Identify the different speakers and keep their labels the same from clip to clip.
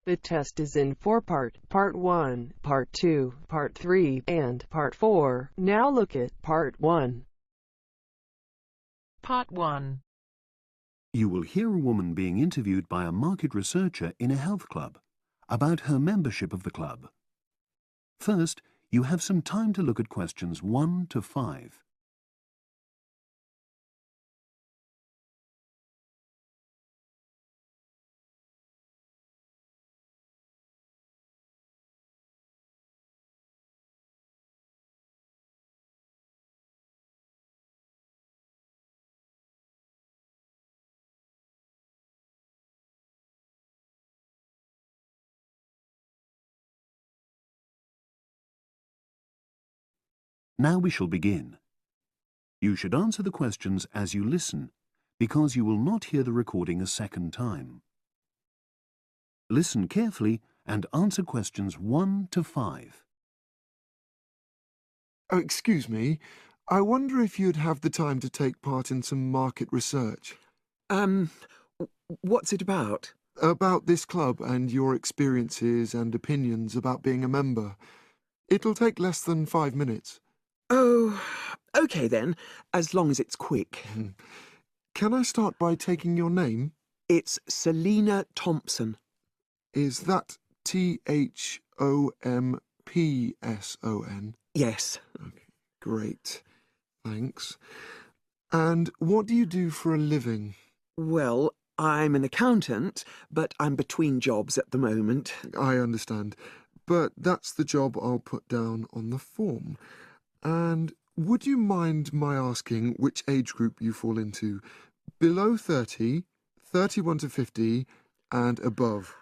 Speaker 1: The test is in four-part, Part 1, Part 2, Part 3, and Part 4. Now look at Part 1.
Speaker 2: Part 1.
Speaker 3: You will hear a woman being interviewed by a market researcher in a health club about her membership of the club. First, you have some time to look at questions 1 to 5. Now we shall begin. You should answer the questions as you listen, because you will not hear the recording a second time. Listen carefully and answer questions 1 to 5.
Speaker 4: Oh, excuse me. I wonder if you'd have the time to take part in some market research.
Speaker 5: What's it about?
Speaker 4: About this club and your experiences and opinions about being a member. It'll take less than 5 minutes.
Speaker 5: Oh, OK then, as long as it's quick.
Speaker 4: Can I start by taking your name?
Speaker 5: It's Selina Thompson.
Speaker 4: Is that Thompson?
Speaker 5: Yes.
Speaker 4: Okay, great. Thanks. And what do you do for a living?
Speaker 5: Well, I'm an accountant, but I'm between jobs at the moment.
Speaker 4: I understand. But that's the job I'll put down on the form. And would you mind my asking which age group you fall into? Below 30, 31 to 50, and above?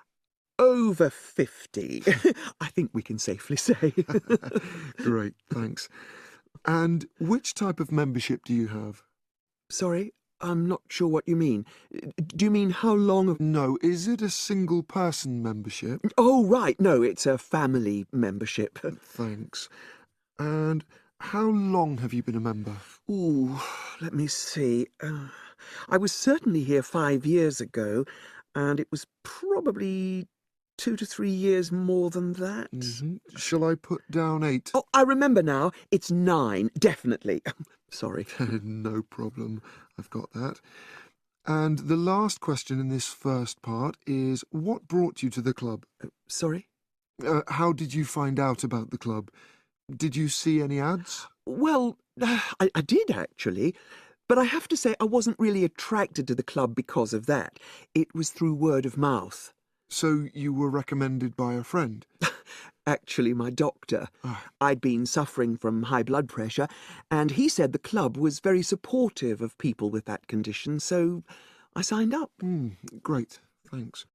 Speaker 5: Over 50, I think we can safely say.
Speaker 4: Great, thanks. And which type of membership do you have?
Speaker 5: Sorry, I'm not sure what you mean. Do you mean how long?
Speaker 4: No, is it a single-person membership?
Speaker 5: Oh, right, no, it's a family membership.
Speaker 4: Thanks. And how long have you been a member?
Speaker 5: Ooh, let me see. I was certainly here 5 years ago, and it was probably 2 to 3 years more than that.
Speaker 4: Shall I put down 8?
Speaker 5: Oh, I remember now. It's 9, definitely. Sorry.
Speaker 4: No problem. I've got that. And the last question in this first part is, what brought you to the club?
Speaker 5: Sorry?
Speaker 4: How did you find out about the club? Did you see any ads?
Speaker 5: Well, I did, actually. But I have to say I wasn't really attracted to the club because of that. It was through word of mouth.
Speaker 4: So you were recommended by a friend?
Speaker 5: Actually, my doctor. I'd been suffering from high blood pressure, and he said the club was very supportive of people with that condition, so I signed up.
Speaker 4: Great, thanks.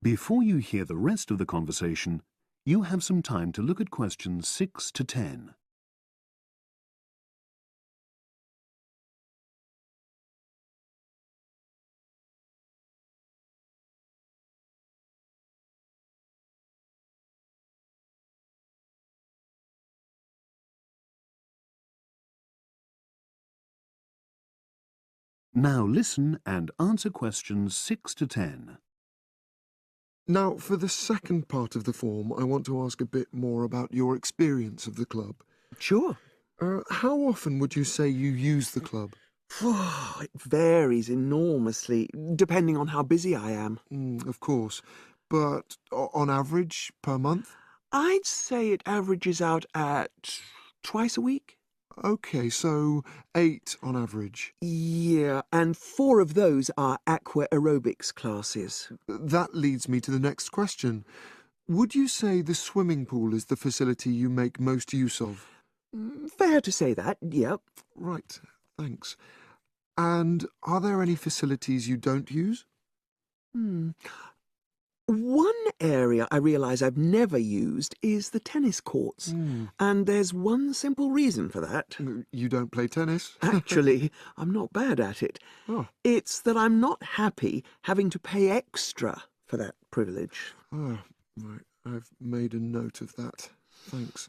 Speaker 3: Before you hear the rest of the conversation, you have some time to look at questions 6 to 10. Now listen and answer questions 6 to 10.
Speaker 4: Now, for the second part of the form, I want to ask a bit more about your experience of the club.
Speaker 5: Sure.
Speaker 4: How often would you say you use the club?
Speaker 5: It varies enormously, depending on how busy I am.
Speaker 4: Of course. But on average, per month?
Speaker 5: I'd say it averages out at twice a week.
Speaker 4: OK, so 8 on average.
Speaker 5: Yeah, and 4 of those are aqua aerobics classes.
Speaker 4: That leads me to the next question. Would you say the swimming pool is the facility you make most use of?
Speaker 5: Fair to say that, yep.
Speaker 4: Right, thanks. And are there any facilities you don't use?
Speaker 5: One area I realise I've never used is the tennis courts. And there's one simple reason for that.
Speaker 4: You don't play tennis?
Speaker 5: Actually, I'm not bad at it.
Speaker 4: Oh.
Speaker 5: It's that I'm not happy having to pay extra for that privilege.
Speaker 4: Oh, right. I've made a note of that. Thanks.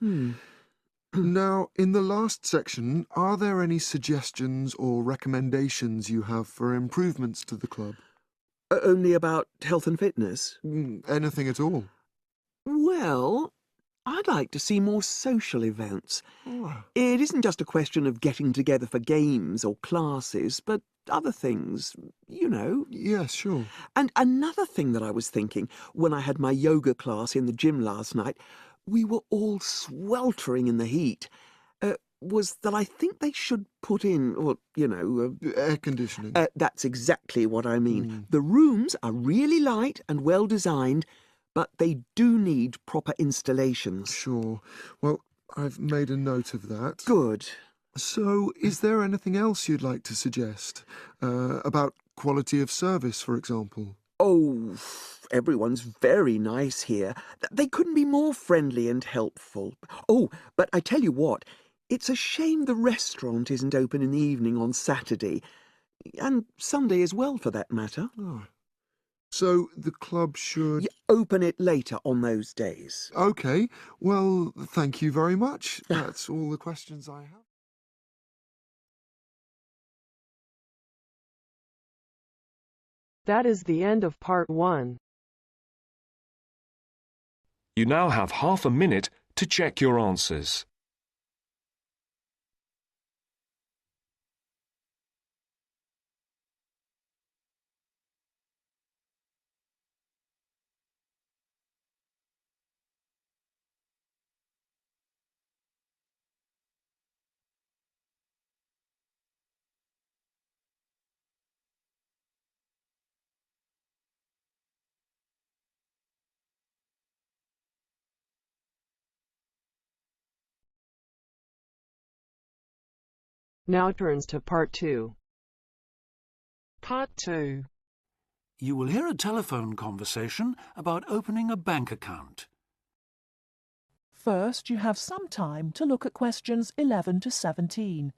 Speaker 4: Now, in the last section, are there any suggestions or recommendations you have for improvements to the club?
Speaker 5: Only about health and fitness?
Speaker 4: Anything at all?
Speaker 5: Well, I'd like to see more social events.
Speaker 4: Oh,
Speaker 5: It isn't just a question of getting together for games or classes, but other things, you know.
Speaker 4: yes, sure.
Speaker 5: And another thing that I was thinking, when I had my yoga class in the gym last night, we were all sweltering in the heat, was that I think they should put in, well, you know...
Speaker 4: Air conditioning.
Speaker 5: That's exactly what I mean.
Speaker 4: Mm.
Speaker 5: The rooms are really light and well designed, but they do need proper installations.
Speaker 4: Sure. Well, I've made a note of that.
Speaker 5: Good.
Speaker 4: So, is there anything else you'd like to suggest? About quality of service, for example?
Speaker 5: Oh, everyone's very nice here. They couldn't be more friendly and helpful. Oh, but I tell you what, it's a shame the restaurant isn't open in the evening on Saturday, and Sunday as well, for that matter.
Speaker 4: Oh. So, the club should...
Speaker 5: You open it later on those days.
Speaker 4: OK. Well, thank you very much. That's all the questions I have.
Speaker 1: That is the end of part 1.
Speaker 2: You now have half a minute to check your answers.
Speaker 1: Now turns to part 2.
Speaker 6: Part 2.
Speaker 7: You will hear a telephone conversation about opening a bank account.
Speaker 6: First, you have some time to look at questions 11 to 17.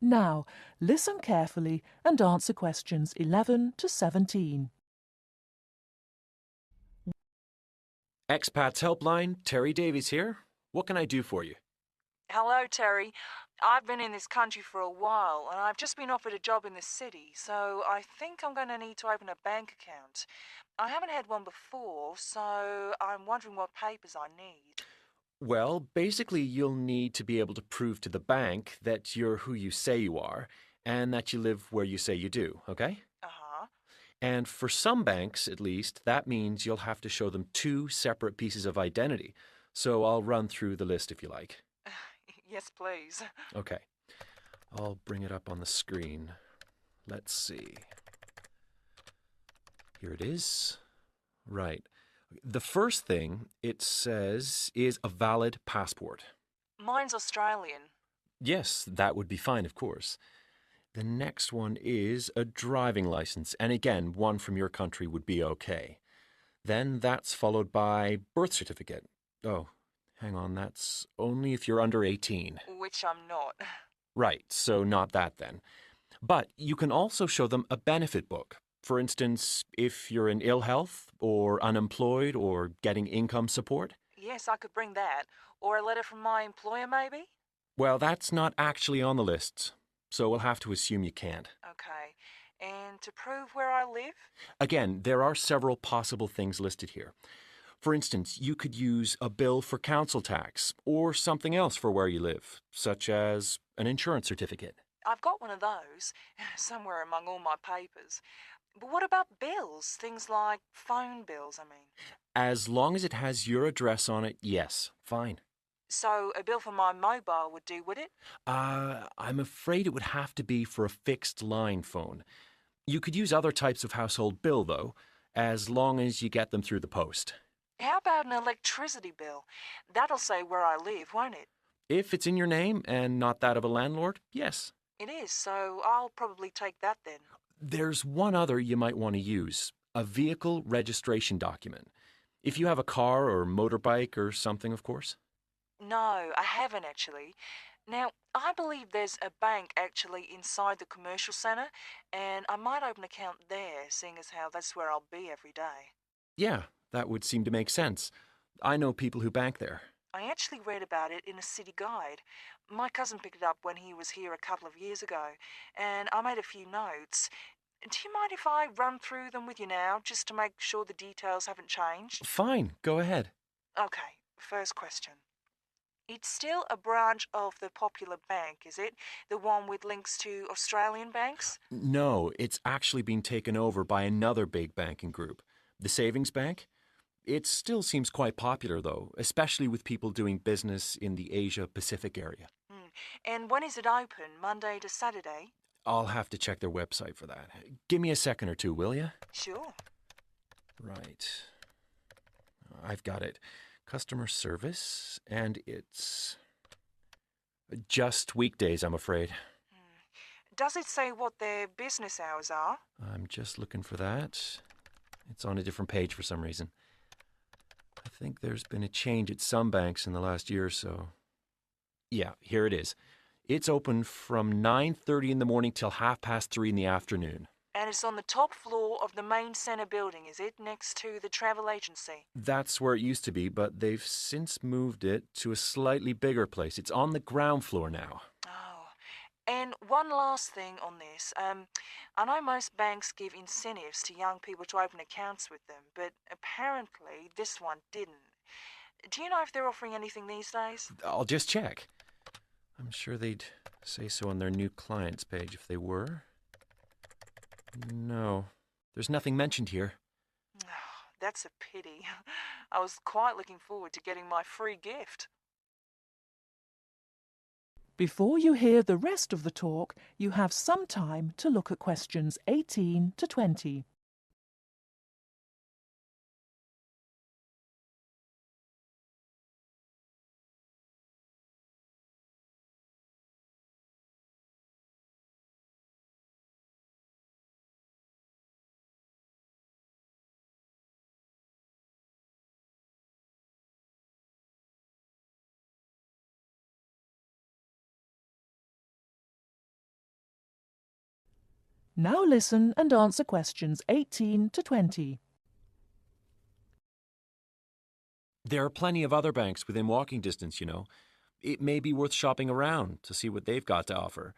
Speaker 6: Now, listen carefully and answer questions 11 to 17.
Speaker 8: Expats Helpline, Terry Davies here. What can I do for you?
Speaker 9: Hello, Terry. I've been in this country for a while, and I've just been offered a job in the city, so I think I'm going to need to open a bank account. I haven't had one before, so I'm wondering what papers I need.
Speaker 8: Well, basically you'll need to be able to prove to the bank that you're who you say you are and that you live where you say you do, okay?
Speaker 9: Uh-huh.
Speaker 8: And for some banks, at least, that means you'll have to show them 2 separate pieces of identity. So I'll run through the list if you like.
Speaker 9: Yes, please.
Speaker 8: Okay. I'll bring it up on the screen. Let's see. Here it is. Right. The first thing it says is a valid passport.
Speaker 9: Mine's Australian.
Speaker 8: Yes, that would be fine, of course. The next one is a driving license, and again, one from your country would be okay. Then that's followed by birth certificate. Oh, hang on, that's only if you're under 18.
Speaker 9: Which I'm not.
Speaker 8: Right, so not that then. But you can also show them a benefit book. For instance, if you're in ill health or unemployed or getting income support.
Speaker 9: Yes, I could bring that. Or a letter from my employer, maybe?
Speaker 8: Well, that's not actually on the list, so we'll have to assume you can't.
Speaker 9: Okay. And to prove where I live?
Speaker 8: Again, there are several possible things listed here. For instance, you could use a bill for council tax or something else for where you live, such as an insurance certificate.
Speaker 9: I've got one of those, somewhere among all my papers. But what about bills? Things like phone bills, I mean.
Speaker 8: As long as it has your address on it, yes, fine.
Speaker 9: So a bill for my mobile would do, would it?
Speaker 8: I'm afraid it would have to be for a fixed line phone. You could use other types of household bill, though, as long as you get them through the post.
Speaker 9: How about an electricity bill? That'll say where I live, won't it?
Speaker 8: If it's in your name and not that of a landlord, yes.
Speaker 9: It is, so I'll probably take that then.
Speaker 8: There's one other you might want to use, A vehicle registration document. If you have a car or motorbike or something, of course.
Speaker 9: No, I haven't actually. Now, I believe there's a bank actually inside the commercial centre, and I might open an account there, seeing as how that's where I'll be every day.
Speaker 8: Yeah, that would seem to make sense. I know people who bank there.
Speaker 9: I actually read about it in a city guide. My cousin picked it up when he was here a couple of years ago, and I made a few notes. Do you mind if I run through them with you now, just to make sure the details haven't changed?
Speaker 8: Fine, go ahead.
Speaker 9: Okay, first question. It's still a branch of the Popular Bank, is it? The one with links to Australian banks?
Speaker 8: No, it's actually been taken over by another big banking group, the Savings Bank. It still seems quite popular, though, especially with people doing business in the Asia-Pacific area.
Speaker 9: And when is it open? Monday to Saturday?
Speaker 8: I'll have to check their website for that. Give me a second or two, will you?
Speaker 9: Sure.
Speaker 8: Right. I've got it. Customer service, and it's just weekdays, I'm afraid.
Speaker 9: Does it say what their business hours are?
Speaker 8: I'm just looking for that. It's on a different page for some reason. I think there's been a change at some banks in the last year or so. Yeah, here it is. It's open from 9:30 in the morning till 3:30 in the afternoon.
Speaker 9: And it's on the top floor of the main centre building, is it? Next to the travel agency?
Speaker 8: That's where it used to be, but they've since moved it to a slightly bigger place. It's on the ground floor now.
Speaker 9: Oh. And one last thing on this. I know most banks give incentives to young people to open accounts with them, but apparently this one didn't. Do you know if they're offering anything these days?
Speaker 8: I'll just check. I'm sure they'd say so on their new clients page if they were. No, there's nothing mentioned here.
Speaker 9: That's a pity. I was quite looking forward to getting my free gift.
Speaker 6: Before you hear the rest of the talk, you have some time to look at questions 18 to 20. Now listen and answer questions 18 to 20.
Speaker 8: There are plenty of other banks within walking distance, you know. It may be worth shopping around to see what they've got to offer.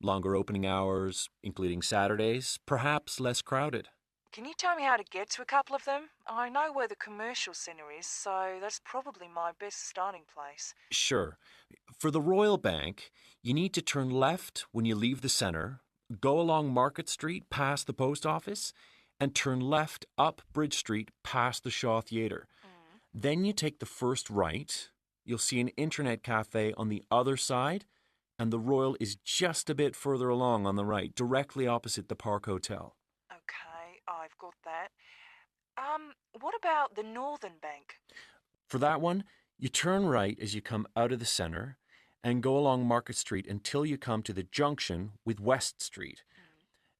Speaker 8: Longer opening hours, including Saturdays, perhaps less crowded.
Speaker 9: Can you tell me how to get to a couple of them? I know where the commercial centre is, so that's probably my best starting place.
Speaker 8: Sure. For the Royal Bank, you need to turn left when you leave the centre, go along Market Street past the post office, and turn left up Bridge Street past the Shaw Theatre. Then you take the first right. You'll see an internet cafe on the other side, and the Royal is just a bit further along on the right, directly opposite the Park Hotel.
Speaker 9: Okay, I've got that. What about the Northern Bank?
Speaker 8: For that one, you turn right as you come out of the centre and go along Market Street until you come to the junction with West Street.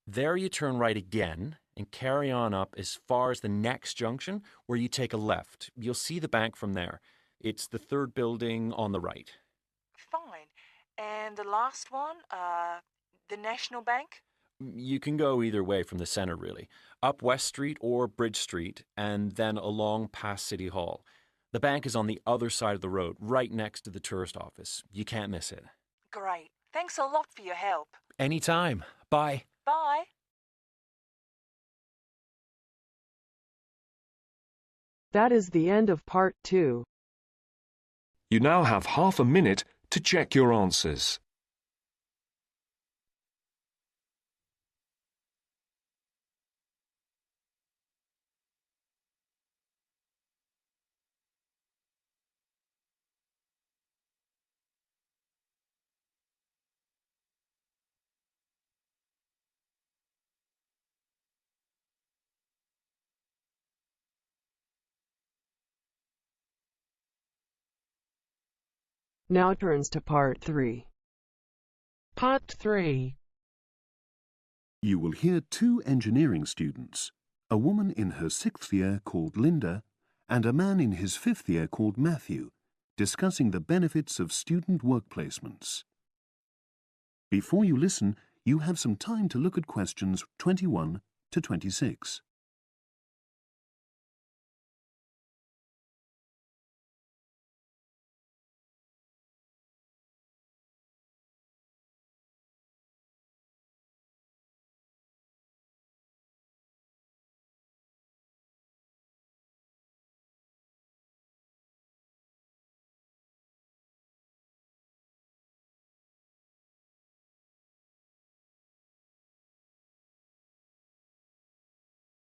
Speaker 8: There you turn right again and carry on up as far as the next junction where you take a left. You'll see the bank from there. It's the third building on the right.
Speaker 9: Fine. And the last one, the National Bank?
Speaker 8: You can go either way from the centre, really. Up West Street or Bridge Street and then along past City Hall. The bank is on the other side of the road, right next to the tourist office. You can't miss it.
Speaker 9: Great. Thanks a lot for your help.
Speaker 8: Anytime. Bye.
Speaker 9: Bye.
Speaker 1: That is the end of part 2.
Speaker 2: You now have half a minute to check your answers.
Speaker 1: Now turns to part 3.
Speaker 6: Part 3.
Speaker 3: You will hear two engineering students, A woman in her 6th year called Linda and a man in his 5th year called Matthew discussing the benefits of student work placements. Before you listen, you have some time to look at questions 21 to 26.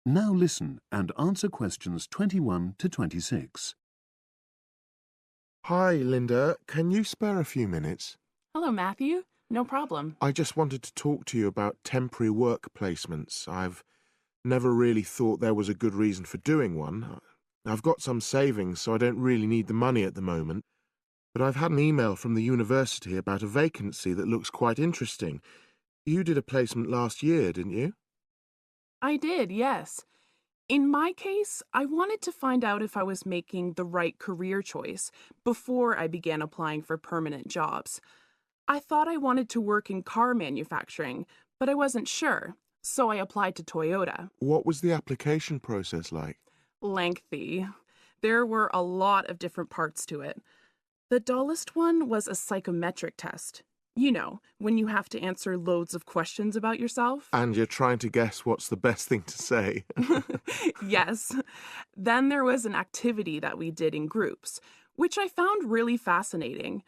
Speaker 3: Now listen and answer questions 21 to 26.
Speaker 10: Hi, Linda. Can you spare a few minutes?
Speaker 11: Hello, Matthew. No problem.
Speaker 10: I just wanted to talk to you about temporary work placements. I've never really thought there was a good reason for doing one. I've got some savings, so I don't really need the money at the moment. But I've had an email from the university about a vacancy that looks quite interesting. You did a placement last year, didn't you?
Speaker 11: I did, yes. In my case, I wanted to find out if I was making the right career choice before I began applying for permanent jobs. I thought I wanted to work in car manufacturing, but I wasn't sure, so I applied to Toyota.
Speaker 10: What was the application process like?
Speaker 11: Lengthy. There were a lot of different parts to it. The dullest one was a psychometric test. You know, when you have to answer loads of questions about yourself.
Speaker 10: And you're trying to guess what's the best thing to say.
Speaker 11: Yes. Then there was an activity that we did in groups, which I found really fascinating.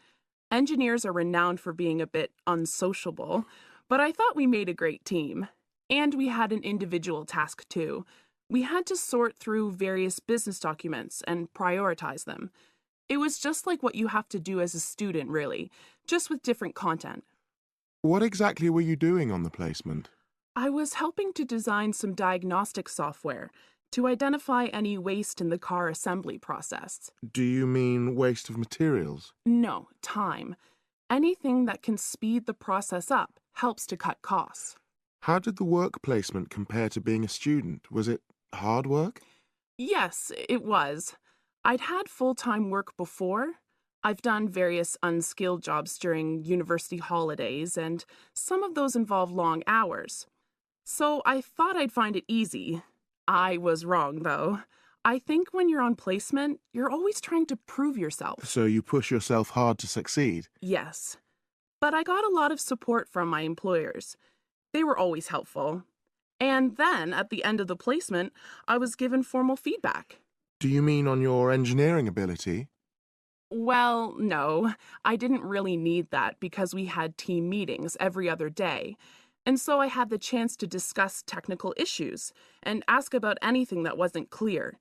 Speaker 11: Engineers are renowned for being a bit unsociable, but I thought we made a great team. And we had an individual task too. We had to sort through various business documents and prioritize them. It was just like what you have to do as a student, really, just with different content.
Speaker 10: What exactly were you doing on the placement?
Speaker 11: I was helping to design some diagnostic software to identify any waste in the car assembly process.
Speaker 10: Do you mean waste of materials?
Speaker 11: No, time. Anything that can speed the process up helps to cut costs.
Speaker 10: How did the work placement compare to being a student? Was it hard work?
Speaker 11: Yes, it was. I'd had full-time work before. I've done various unskilled jobs during university holidays, and some of those involve long hours. So I thought I'd find it easy. I was wrong, though. I think when you're on placement, you're always trying to prove yourself.
Speaker 10: So you push yourself hard to succeed?
Speaker 11: Yes. But I got a lot of support from my employers. They were always helpful. And then, at the end of the placement, I was given formal feedback.
Speaker 10: Do you mean on your engineering ability?
Speaker 11: Well, no. I didn't really need that because we had team meetings every other day. And so I had the chance to discuss technical issues and ask about anything that wasn't clear.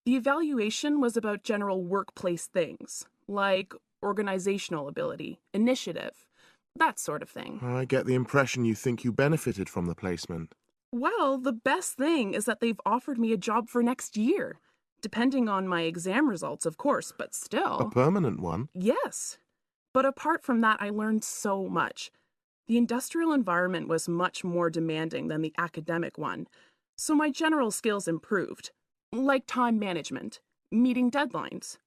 Speaker 11: The evaluation was about general workplace things, like organizational ability, initiative, that sort of thing.
Speaker 10: I get the impression you think you benefited from the placement.
Speaker 11: Well, the best thing is that they've offered me a job for next year. Depending on my exam results, of course, but still.
Speaker 10: A permanent one?
Speaker 11: Yes. But apart from that, I learned so much. The industrial environment was much more demanding than the academic one, so my general skills improved, like time management, meeting deadlines.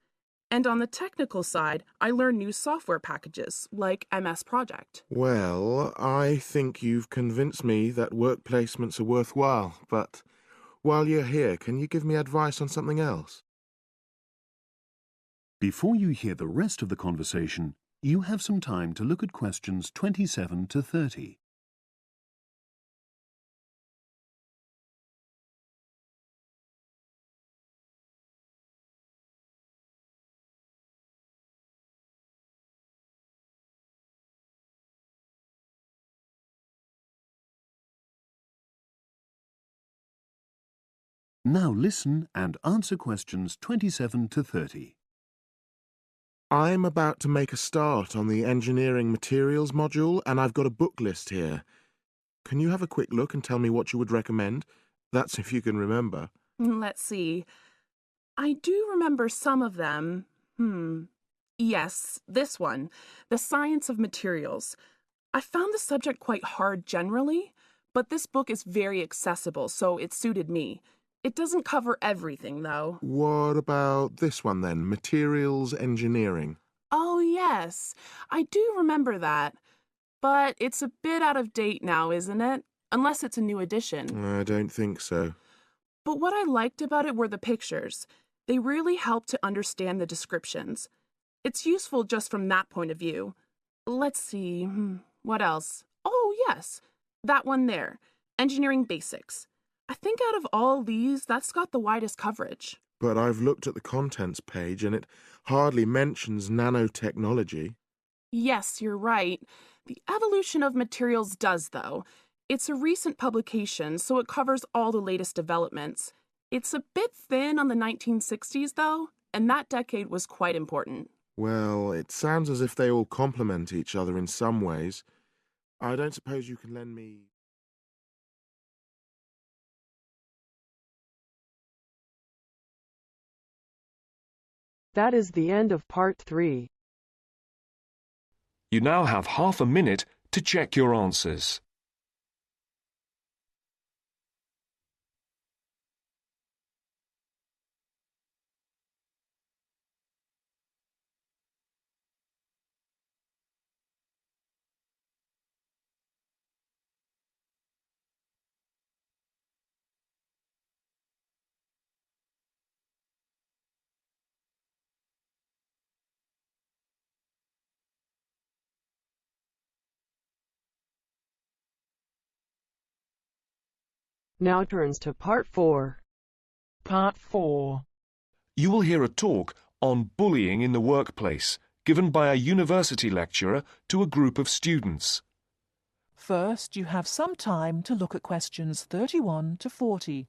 Speaker 11: And on the technical side, I learned new software packages, like MS Project.
Speaker 10: Well, I think you've convinced me that work placements are worthwhile, but while you're here, can you give me advice on something else?
Speaker 3: Before you hear the rest of the conversation, you have some time to look at questions 27 to 30. Now listen and answer questions 27 to 30.
Speaker 10: I'm about to make a start on the engineering materials module, and I've got a book list here. Can you have a quick look and tell me what you would recommend? That's if you can remember.
Speaker 11: Let's see. I do remember some of them. Yes, this one, The Science of Materials. I found the subject quite hard generally, but this book is very accessible, so it suited me. It doesn't cover everything, though.
Speaker 10: What about this one then? Materials engineering.
Speaker 11: Oh, yes. I do remember that. But it's a bit out of date now, isn't it? Unless it's a new edition.
Speaker 10: I don't think so.
Speaker 11: But what I liked about it were the pictures. They really helped to understand the descriptions. It's useful just from that point of view. Let's see, what else? Oh, yes, that one there, Engineering Basics. I think out of all these, that's got the widest coverage.
Speaker 10: But I've looked at the contents page and it hardly mentions nanotechnology.
Speaker 11: Yes, you're right. The evolution of materials does, though. It's a recent publication, so it covers all the latest developments. It's a bit thin on the 1960s, though, and that decade was quite important.
Speaker 10: Well, it sounds as if they all complement each other in some ways. I don't suppose you can lend me...
Speaker 1: That is the end of part 3.
Speaker 2: You now have half a minute to check your answers.
Speaker 1: Now turns to part 4.
Speaker 6: Part 4.
Speaker 2: You will hear a talk on bullying in the workplace given by a university lecturer to a group of students.
Speaker 6: First, you have some time to look at questions 31 to 40.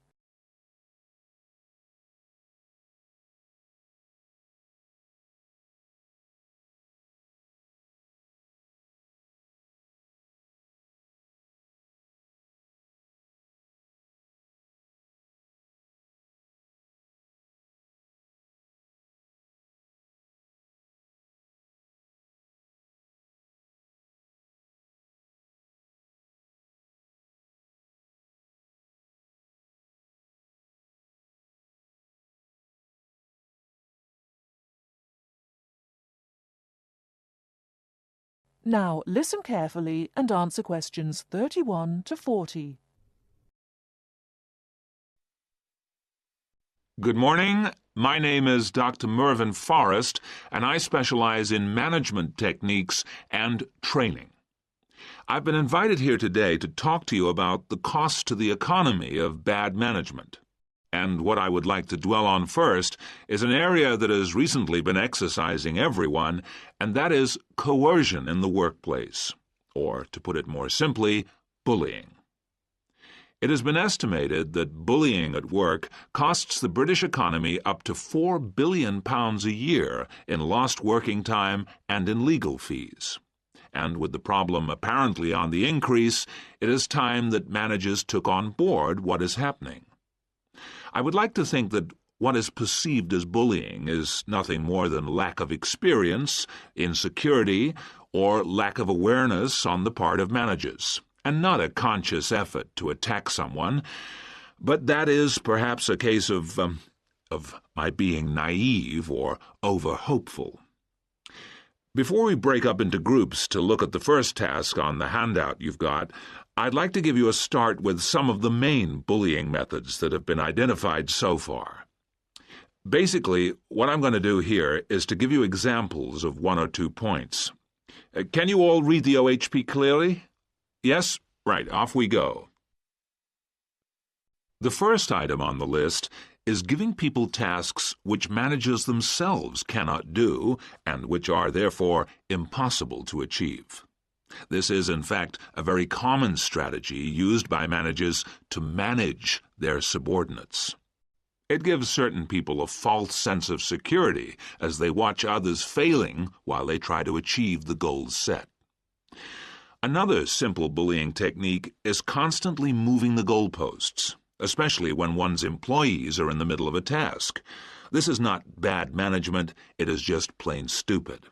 Speaker 6: Now listen carefully and answer questions 31 to 40.
Speaker 12: Good morning. My name is Dr. Mervyn Forrest, and I specialize in management techniques and training. I've been invited here today to talk to you about the cost to the economy of bad management. And what I would like to dwell on first is an area that has recently been exercising everyone, and that is coercion in the workplace, or, to put it more simply, bullying. It has been estimated that bullying at work costs the British economy up to £4 billion a year in lost working time and in legal fees. And with the problem apparently on the increase, it is time that managers took on board what is happening. I would like to think that what is perceived as bullying is nothing more than lack of experience, insecurity, or lack of awareness on the part of managers, and not a conscious effort to attack someone, but that is perhaps a case of my being naive or over-hopeful. Before we break up into groups to look at the first task on the handout you've got, I'd like to give you a start with some of the main bullying methods that have been identified so far. Basically, what I'm going to do here is to give you examples of 1 or 2 points. Can you all read the OHP clearly? Yes? Right, off we go. The first item on the list is giving people tasks which managers themselves cannot do and which are therefore impossible to achieve. This is, in fact, a very common strategy used by managers to manage their subordinates. It gives certain people a false sense of security as they watch others failing while they try to achieve the goals set. Another simple bullying technique is constantly moving the goalposts, especially when one's employees are in the middle of a task. This is not bad management, it is just plain stupid.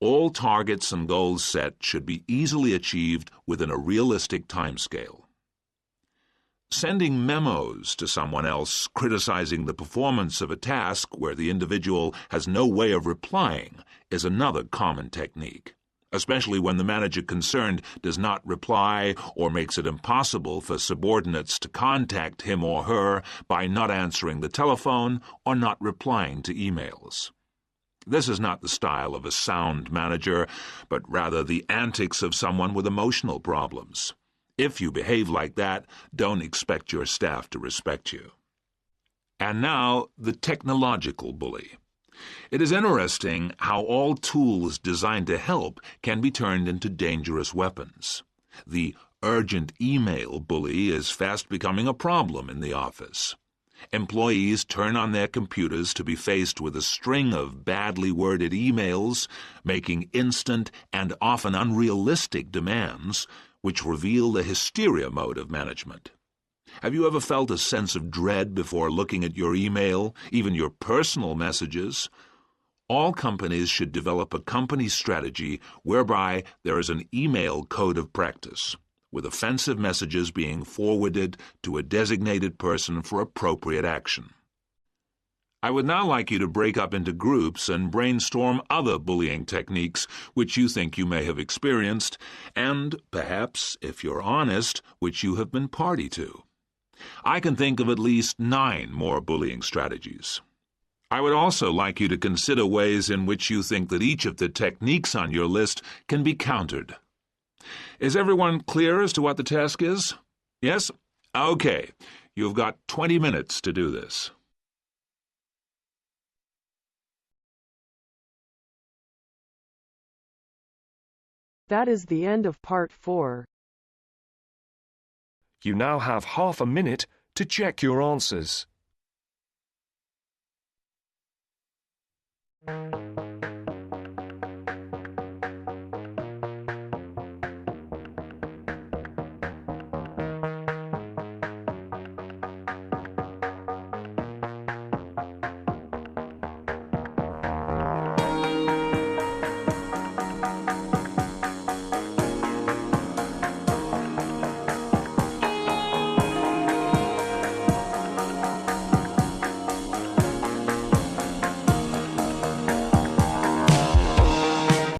Speaker 12: All targets and goals set should be easily achieved within a realistic timescale. Sending memos to someone else criticizing the performance of a task where the individual has no way of replying is another common technique, especially when the manager concerned does not reply or makes it impossible for subordinates to contact him or her by not answering the telephone or not replying to emails. This is not the style of a sound manager, but rather the antics of someone with emotional problems. If you behave like that, don't expect your staff to respect you. And now, the technological bully. It is interesting how all tools designed to help can be turned into dangerous weapons. The urgent email bully is fast becoming a problem in the office. Employees turn on their computers to be faced with a string of badly worded emails, making instant and often unrealistic demands, which reveal the hysteria mode of management. Have you ever felt a sense of dread before looking at your email, even your personal messages? All companies should develop a company strategy whereby there is an email code of practice, with offensive messages being forwarded to a designated person for appropriate action. I would now like you to break up into groups and brainstorm other bullying techniques which you think you may have experienced, and, perhaps, if you're honest, which you have been party to. I can think of at least 9 more bullying strategies. I would also like you to consider ways in which you think that each of the techniques on your list can be countered. Is everyone clear as to what the task is? Yes? Okay. You've got 20 minutes to do this.
Speaker 1: That is the end of part 4.
Speaker 2: You now have half a minute to check your answers.